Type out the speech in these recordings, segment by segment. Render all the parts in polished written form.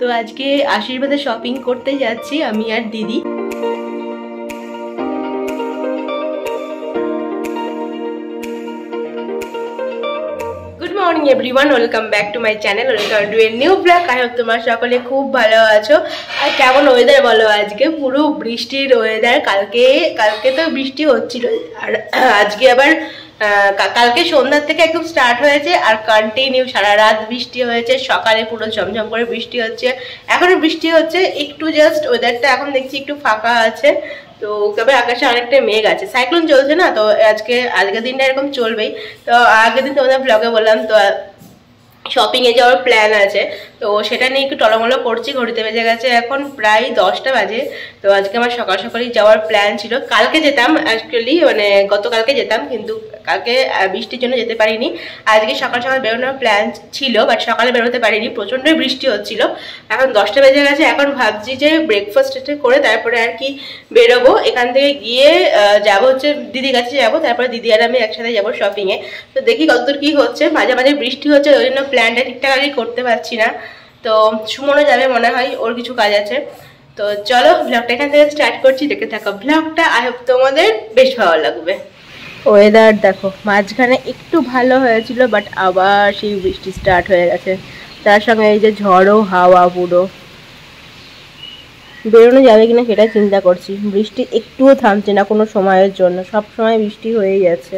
তো আজকে আশীর্বাদে শপিং করতে যাচ্ছি আমি আর দিদি। Good morning everyone, welcome back to my channel, welcome to a new blog. I hope তোমরা সকলে খুব ভালো আছো। আর কেমন ওয়েদার বলো, আজকে পুরো বৃষ্টির ওয়েদার। কালকে তো বৃষ্টি হচ্ছিল, আর আজকে আবার কালকে সন্ধ্যার থেকে একদম স্টার্ট হয়েছে আর কন্টিনিউ সারা রাত বৃষ্টি হয়েছে। সকালে পুরো ঝমঝম করে বৃষ্টি হচ্ছে, এখনো বৃষ্টি হচ্ছে। একটু জাস্ট ওয়েদারটা এখন দেখছি একটু ফাঁকা আছে, তো তবে আকাশে অনেকটা মেঘ আছে, সাইক্লোন চলছে না, তো আজকের দিনটা এরকম চলবেই। তো আগের দিন তোমাদের ব্লগে বললাম তো শপিংয়ে যাওয়ার প্ল্যান আছে, তো সেটা নিয়ে একটু টলমলো করছি। ঘড়িতে বেজে গেছে এখন প্রায় 10টা বাজে। তো আজকে আমার সকাল সকালই যাওয়ার প্ল্যান ছিল। কালকে যেতাম অ্যাকচুয়ালি, মানে গতকালকে যেতাম, কিন্তু কালকে বৃষ্টির জন্য যেতে পারিনি। আজকে সকাল সকাল বেরোনোর প্ল্যান ছিল, বাট সকালে বেরোতে পারিনি, প্রচণ্ডই বৃষ্টি হচ্ছিল। এখন 10টা বেজে গেছে, এখন ভাবছি যে ব্রেকফাস্ট করে তারপরে আর কি বেরোবো। এখান থেকে গিয়ে যাবো হচ্ছে দিদির কাছে যাবো, তারপরে দিদি আর আমি একসাথে যাবো শপিংয়ে। তো দেখি কতদূর কি হচ্ছে। মাঝে মাঝে বৃষ্টি হচ্ছে, ওই জন্য প্ল্যানটা ঠিকঠাক আগে করতে পারছি না। তো সুমনও যাবে মনে হয়, ওর কিছু কাজ আছে। তো চলো ব্লগটা এখান থেকে স্টার্ট করছি, দেখে থাকো ব্লগটা। আই হোপ তোমাদের বেশ ভালো লাগবে। ওয়েদার দেখো, মাঝখানে একটু ভালো হয়েছিল, বাট আবার সেই বৃষ্টি স্টার্ট হয়ে গেছে। তার সঙ্গে এই যে ঝড়ো হাওয়া, পুরো বেরোনো যাবে কিনা সেটা চিন্তা করছি। বৃষ্টি একটুও থামছে না কোনো সময়ের জন্য, সব সময় বৃষ্টি হয়েই যাচ্ছে।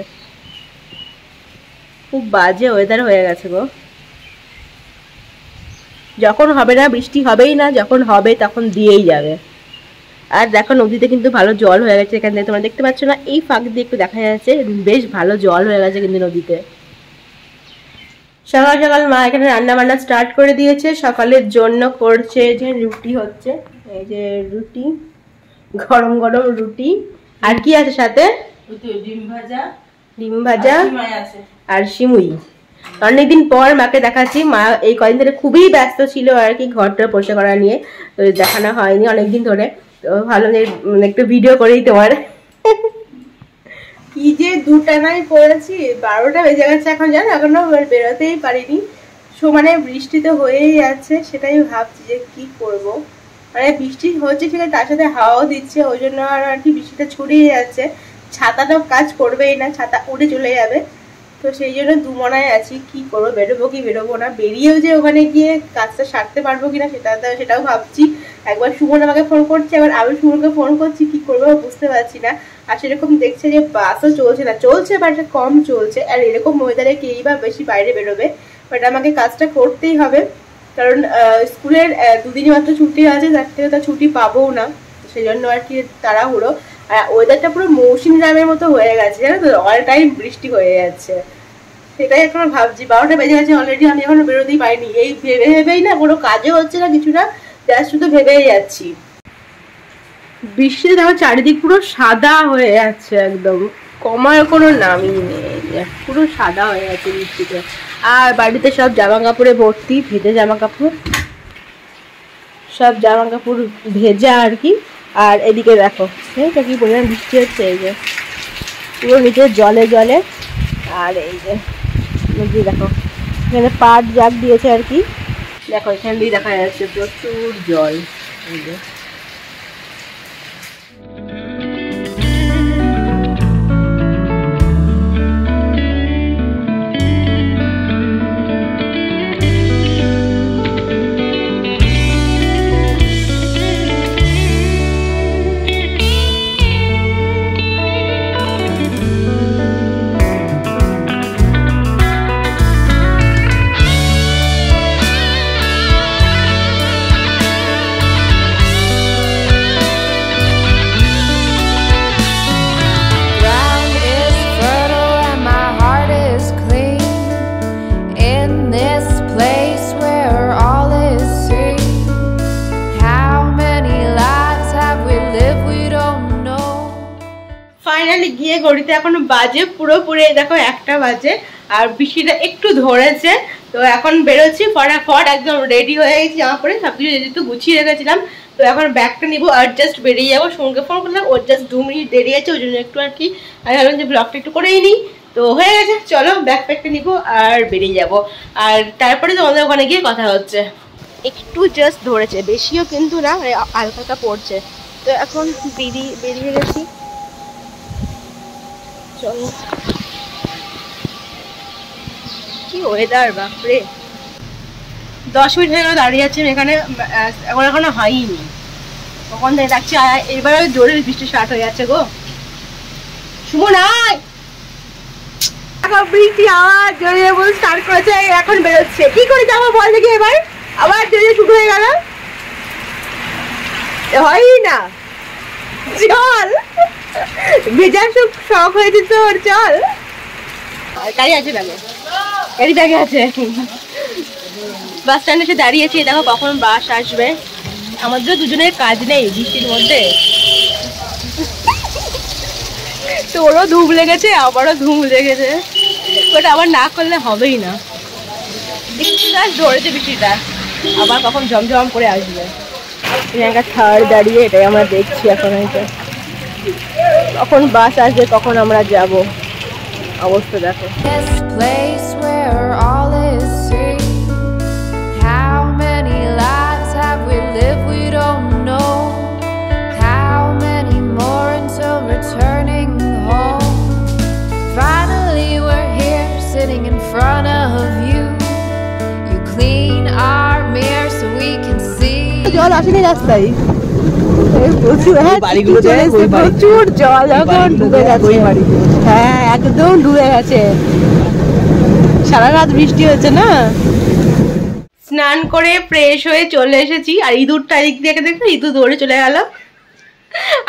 খুব বাজে ওয়েদার হয়ে গেছে গো। যখন হবে না বৃষ্টি হবেই না, যখন হবে তখন দিয়েই যাবে। আর দেখো নদীতে কিন্তু ভালো জল হয়ে গেছে, এখান থেকে তোমরা দেখতে পাচ্ছ না, এই ফাঁক দিয়ে একটু দেখা যাচ্ছে, বেশ ভালো জল হয়ে গেছে কিন্তু নদীতে। সকাল সকাল মা এখানে রান্না বান্না স্টার্ট করে দিয়েছে। সকালের জন্য করছে যে রুটি হচ্ছে, এই যে রুটি, গরম গরম রুটি। আর কি আছে সাথে? ডিম ভাজা আর সিমুই। অনেকদিন পর মাকে দেখাচ্ছি, মা এই কদিন ধরে খুবই ব্যস্ত ছিল আর কি, ঘরটা পরিষ্কার করা নিয়ে, তো দেখানো হয়নি অনেকদিন ধরে। তো ভালো যে একটু ভিডিও করেই তোমার। কি যে দুটানাই করেছি, 12টা বেজে গেছে এখন, জানো এখনো বেরোতেই পারিনি। সমানে বৃষ্টি তো হয়েই যাচ্ছে, সেটাই ভাবছি যে কি করব। মানে বৃষ্টি হচ্ছে ঠিক আছে, তার সাথে হাওয়াও দিচ্ছে, ওই জন্য আর কি বৃষ্টিটা ছড়িয়ে যাচ্ছে। ছাতাটাও কাজ করবেই না, ছাতা উড়ে চলে যাবে। তো সেই জন্য দুমনায় আছি, কি করবো, বেরোবো কি বেরোবো না। বেরিয়েও যে ওখানে গিয়ে কাজটা সারতে পারবো কিনা সেটাও ভাবছি। একবার সুমন আমাকে ফোন করছে, আবার আমি সুমনকে ফোন করছি, কি করবো বুঝতে পারছি না। আর সেরকম দেখছে যে বাসও চলছে না, চলছে বাট কম চলছে। আর এরকম ওয়েদারে কেই বা বেশি বাইরে বেরোবে, বাট আমাকে কাজটা করতেই হবে, কারণ স্কুলের 2 দিনই মাত্র ছুটি আছে, তার থেকে তো ছুটি পাবোও না। সেই জন্য আর কি তাড়াহুড়ো। আর ওয়েদারটা পুরো মৌসুমী গ্রামের মতো হয়ে গেছে, জানো তো, অল টাইম বৃষ্টি হয়ে যাচ্ছে। সেটাই এখন ভাবছি, 12টা বেজে গেছে অলরেডি, আমি এখনো বেরোতেই পারিনি। এই ভেবেই না, কোনো কাজও হচ্ছে না কিছু না, জাস্ট শুধু ভেবেই যাচ্ছি। বৃষ্টিতে দেখো চারিদিক পুরো সাদা হয়ে যাচ্ছে, একদম কমার কোনো নামই নেই, পুরো সাদা হয়ে যাচ্ছে বৃষ্টিতে। আর বাড়িতে সব জামা কাপড়ে ভর্তি, ভেজা জামা কাপড়, সব জামা কাপড় ভেজা আর কি। আর এদিকে দেখো এইটা কি পরিমাণ বৃষ্টি হচ্ছে, এই যে পুরো নিচে জলে জলে। আর এই যে দেখো এখানে পাট জাগ দিয়েছে আর কি, দেখো এখান দিয়ে দেখা যাচ্ছে প্রচুর জল। এই যে গিয়ে ঘড়িতে এখন বাজে পুরোপুরি দেখো 1টা বাজে, আর বৃষ্টিটা একটু ধরেছে। তো এখন বেরোচ্ছি ফটাফট, একদম রেডি হয়ে গেছি, জামা পরে সবকিছু যেহেতু গুছিয়ে রেখেছিলাম। তো এখন ব্যাগটা নিবো আর জাস্ট বেরিয়ে যাবো। সঙ্গে ফোন করলাম, ওর জাস্ট 2 মিনিট দেরি আছে, ওই জন্য একটু আর কি আমি ভাবলাম যে ব্লগটা একটু করেই নিই। তো হয়ে গেছে, চলো ব্যাকপ্যাকটা নিবো আর বেরিয়ে যাবো। আর তারপরে তোমাদের ওখানে গিয়ে কথা হচ্ছে। একটু জাস্ট ধরেছে, বেশিও কিন্তু না, হালকা হালকা পড়ছে। তো এখন বেরিয়ে গেছি, চলো। কি ওয়েদার বাপরে! 10 মিনিট হয়ে গেল দাঁড়িয়ে আছি এখানে, এখনো হয়নি। কখন থেকে ডাকছি, এবারে জোরে বৃষ্টি স্টার্ট হয়ে যাচ্ছে গো। শুভ নাই বৃষ্টি আবার জোরে বল স্টার্ট করেছে, এখন বেরোচ্ছে। কি করে যাবো বল দেখি, এবার আবার জোরে শুরু হয়ে গেল, হয়ই না। চল, ভেজার সব শখ হয়েছে তোর, চল। গাড়ি আছে, গাড়ি ব্যাগে আছে। বাস স্ট্যান্ডে এসে দাঁড়িয়েছি, দেখো কখন বাস আসবে। আমাদের দুজনের কাজ নেই বৃষ্টির মধ্যে। তোরও ধুম লেগেছে, আমারও ধুম লেগেছে, ওটা আবার না করলে হবেই না। বৃষ্টিটা ধরেছে, বৃষ্টিটা আবার কখন ঝমঝম করে আসবে। একটা থার দাঁড়িয়ে, এটাই আমরা দেখছি এখন। কখন বাস আসবে, কখন আমরা যাব, অবস্থা দেখো। In front of you, you clean our mirror so we can see. জল আসেনি রাস্তায়, প্রচুর জল, এখন ডুবে গেছে। হ্যাঁ, একদম ডুবে গেছে, সারা রাত বৃষ্টি হয়েছে না। স্নান করে ফ্রেশ হয়ে চলে এসেছি, আর ইঁদুরটা এদিক দিয়ে দেখো, ইঁদুর দৌড়ে চলে গেল।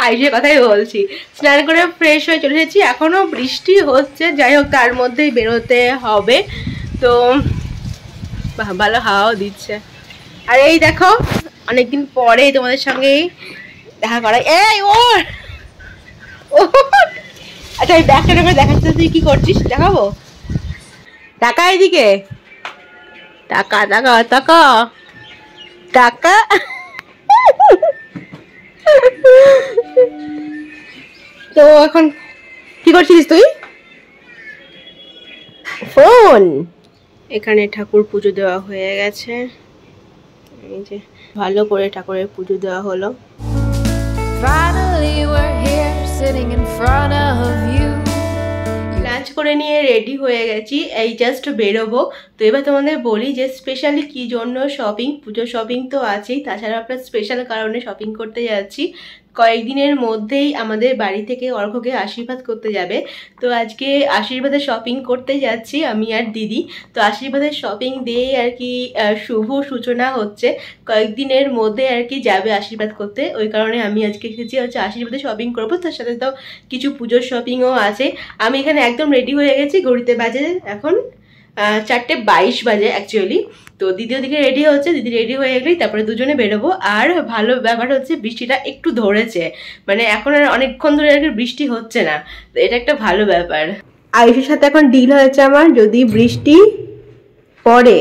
আইসের কথাই বলছি, স্নান করে ফ্রেশ হয়ে চলে এসেছি, এখনো বৃষ্টি হচ্ছে। যাই হোক, তার মধ্যেই বেরোতে হবে। তো ভালো হাওয়াও দিচ্ছে। আর এই দেখো, অনেকদিন পরে তোমাদের সঙ্গে দেখা করা। এই ওর, আচ্ছা এই ব্যাগটা দেখাচ্ছি, তুই কি করছিস দেখাবো। টাকা এদিকে, টাকা টাকা টাকা টাকা। তো এখন কি করছিস তুই? ফোন। এখানে ঠাকুর পুজো দেওয়া হয়ে গেছে, এই যে ভালো করে ঠাকুরের পুজো দেওয়া হলো। লাঞ্চ করে নিয়ে রেডি হয়ে গেছি, এই জাস্ট বেরোবো। তো এবার তোমাদের বলি যে স্পেশালি কি জন্য শপিং। পুজো শপিং তো আছেই, তাছাড়া আপনার স্পেশাল কারণে শপিং করতে যাচ্ছি। কয়েকদিনের মধ্যেই আমাদের বাড়ি থেকে অর্ঘ্যকে আশীর্বাদ করতে যাবে। তো আজকে আশীর্বাদের শপিং করতে যাচ্ছি আমি আর দিদি। তো আশীর্বাদের শপিং দিয়ে আর কি শুভ সূচনা হচ্ছে, কয়েকদিনের মধ্যে আর কি যাবে আশীর্বাদ করতে। ওই কারণে আমি আজকে এসেছি হচ্ছে আশীর্বাদের শপিং করবো, তার সাথে তো কিছু পুজোর শপিংও আছে। আমি এখানে একদম রেডি হয়ে গেছি, ঘড়িতে বাজে এখন 4:22 বাজে অ্যাকচুয়ালি। তো দিদি ওদিকে রেডি হচ্ছে, দিদি রেডি হয়ে গেলেই তারপরে দুজনে বেরোবো। আর ভালো ব্যাপার হচ্ছে বৃষ্টিটা একটু ধরেছে, মানে এখন আর অনেকক্ষণ ধরে আর কি বৃষ্টি হচ্ছে না, তো এটা একটা ভালো ব্যাপার। আয়ুষের সাথে এখন ডিল হয়েছে আমার, যদি বৃষ্টি পড়ে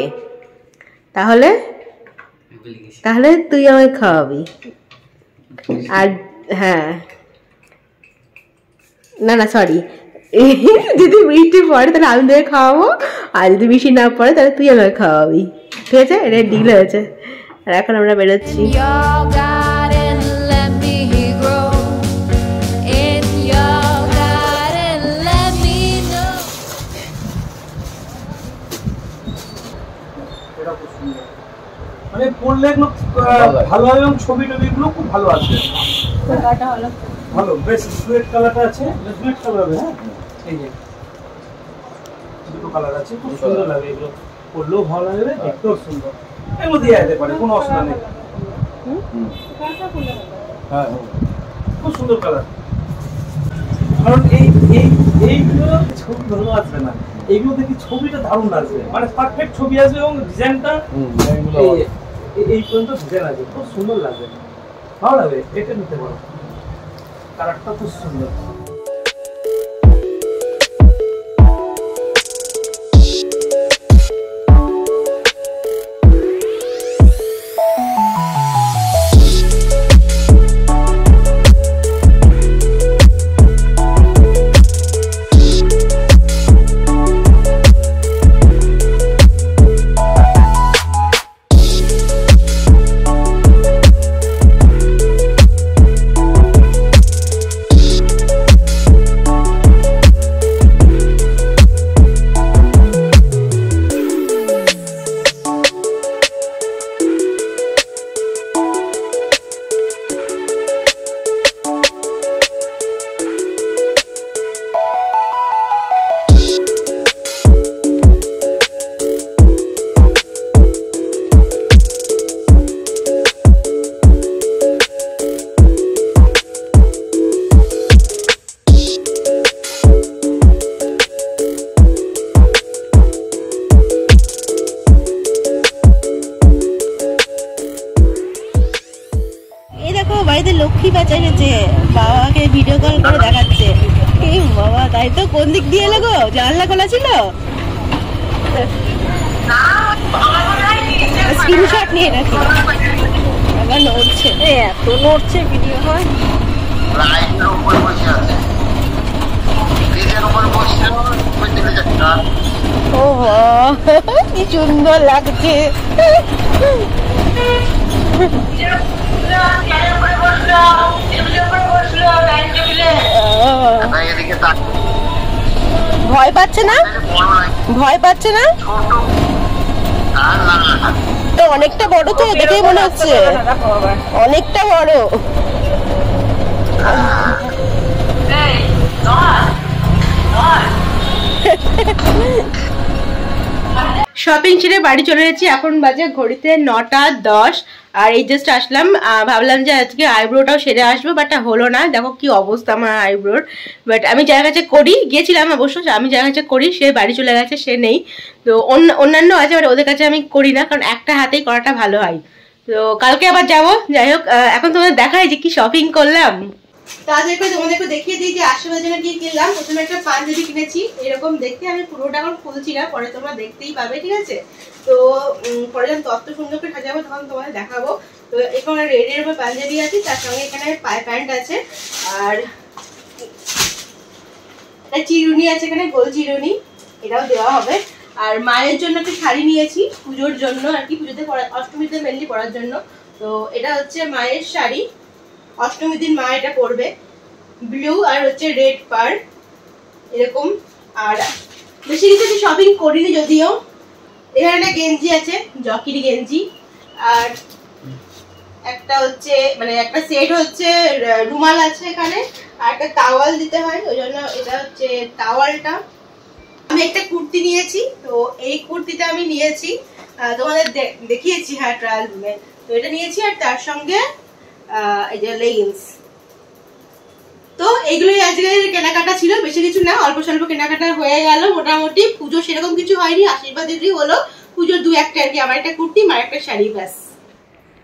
তাহলে তাহলে তুই আমায় খাওয়াবি। আর হ্যাঁ, না না সরি, যদি বৃষ্টি পড়ে তাহলে আমি তোকে খাওয়াবো, আর যদি বৃষ্টি না পড়ে তাহলে তুই আমাকে খাওয়াবি, ঠিক আছে? এটা ডিল হয়েছে। আর এখন আমরা বেরোচ্ছি। মানে পড়লে এগুলো ভালো হবে এবং ছবি টবিগুলো খুব ভালো আসবে। ভালো, বেশ সুয়েট কালারটা আছে, সুয়েট কালার হবে। হ্যাঁ, এই যে দুটো কালার আছে, খুব সুন্দর লাগে। এগুলো পড়লেও ভালো লাগবে, দেখতেও সুন্দর। এর মধ্যে যেতে পারে, কোনো অসুবিধা নেই। হ্যাঁ, খুব সুন্দর কালার। কারণ এইগুলো ছবি ভালো আসবে না, এইগুলো দেখি ছবিটা দারুণ আসবে, মানে পারফেক্ট ছবি আসবে এবং ডিজাইনটা এই পর্যন্ত ডিজাইন আছে, খুব সুন্দর লাগবে, ভালো লাগবে। এটা নিতে পারো, কালারটা খুব সুন্দর। বাড়িতে লক্ষ্মী বাচ্চা এসেছে, বাবাকে ভিডিও কল করে দেখাচ্ছে। এই বাবা, তাই তো? কোন দিক দিয়ে এলো গো? জানলা খোলা ছিল? স্ক্রিনশট নিয়ে রাখি। আবার নড়ছে, এত নড়ছে ভিডিও হয়। ও কি সুন্দর লাগছে। ভয় পাচ্ছে না? ভয় পাচ্ছে না তো? অনেকটা বড় তো, দেখেই মনে হচ্ছে অনেকটা বড়। শপিং ছেড়ে বাড়ি চলে এসেছি, এখন বাজে ঘড়িতে 9:10। আর এই জাস্ট আসলাম, ভাবলাম যে আজকে আইব্রোটাও সেরে আসবো, বাট হলো না। দেখো কি অবস্থা আমার আইব্রোর। বাট আমি যার কাছে করি, গিয়েছিলাম অবশ্য, আমি যার কাছে করি সে বাড়ি চলে গেছে, সে নেই। তো অন্যান্য আছে, বাট ওদের কাছে আমি করি না, কারণ একটা হাতেই করাটা ভালো হয়। তো কালকে আবার যাবো। যাই হোক, এখন তোমাদের দেখাই যে কি শপিং করলাম। তাদেরকে তোমাদেরকে দেখিয়ে দিই যে আশেপাশে জন্য কি কিনলাম। প্রথমে একটা পাঞ্জাবি কিনেছি, এরকম দেখতে। আমি পুরোটা এখন খুলছি না, পরে তোমরা দেখতেই পাবে, ঠিক আছে? তো পরে যখন তত্ত্ব সুন্দর করে সাজাবো তখন তোমাদের দেখাবো। তো এখানে রেডের উপর পাঞ্জাবি আছে, তার সঙ্গে এখানে পায়ে প্যান্ট আছে, আর চিরুনি আছে, এখানে গোল চিরুনি, এটাও দেওয়া হবে। আর মায়ের জন্য একটা শাড়ি নিয়েছি পুজোর জন্য আর কি, পুজোতে অষ্টমীতে মেনলি পরার জন্য। তো এটা হচ্ছে মায়ের শাড়ি, অষ্টমীর দিন মা এটা পরবে। ব্লু আর হচ্ছে রেড পার এরকম। আর বেশি কিছু শপিং করিনি যদিও। এখানে গেঞ্জি আছে, জকির গেঞ্জি, আর একটা হচ্ছে মানে একটা সেট হচ্ছে রুমাল আছে এখানে, আর একটা টাওয়াল দিতে হয়, ওই জন্য এটা হচ্ছে টাওয়ালটা। আমি একটা কুর্তি নিয়েছি, তো এই কুর্তিটা আমি নিয়েছি, তোমাদের দেখিয়েছি হ্যাঁ ট্রায়াল রুমে। তো এটা নিয়েছি, আর তার সঙ্গে এই যে লেগিংস। তো এইগুলোই আজকে কেনাকাটা ছিল, বেশি কিছু না, অল্প স্বল্প কেনাকাটা হয়ে গেল মোটামুটি। পুজো সেরকম কিছু হয়নি, আশীর্বাদেরই হলো। পুজোর 2-1টা আর কি, আমার একটা কুর্তি, মার একটা শাড়ি, ব্যাস।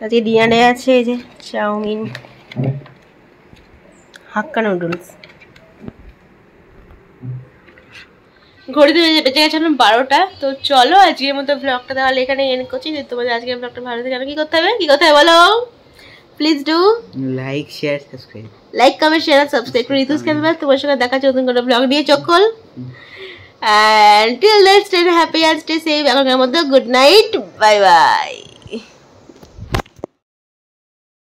আজকে ডিনারে আছে এই যে চাউমিন, হাক্কা নুডলস। ঘড়িতে বেঁচে গেছে 12টা। তো চলো আজকের মতো ব্লগটা তাহলে এখানে এন্ড করছি। যদি তোমাদের আজকের ব্লগটা ভালো লাগে কি করতে হবে, কি করতে হবে বলো? Please do like share subscribe, like comment share subscribe করে ঋতুস ক্যানভাস। তোমার সঙ্গে দেখা হচ্ছে নতুন কোনো ব্লগ নিয়ে, চক্কল। And till then, stay happy and stay safe. এখনকার মধ্যে গুড নাইট, বাই বাই।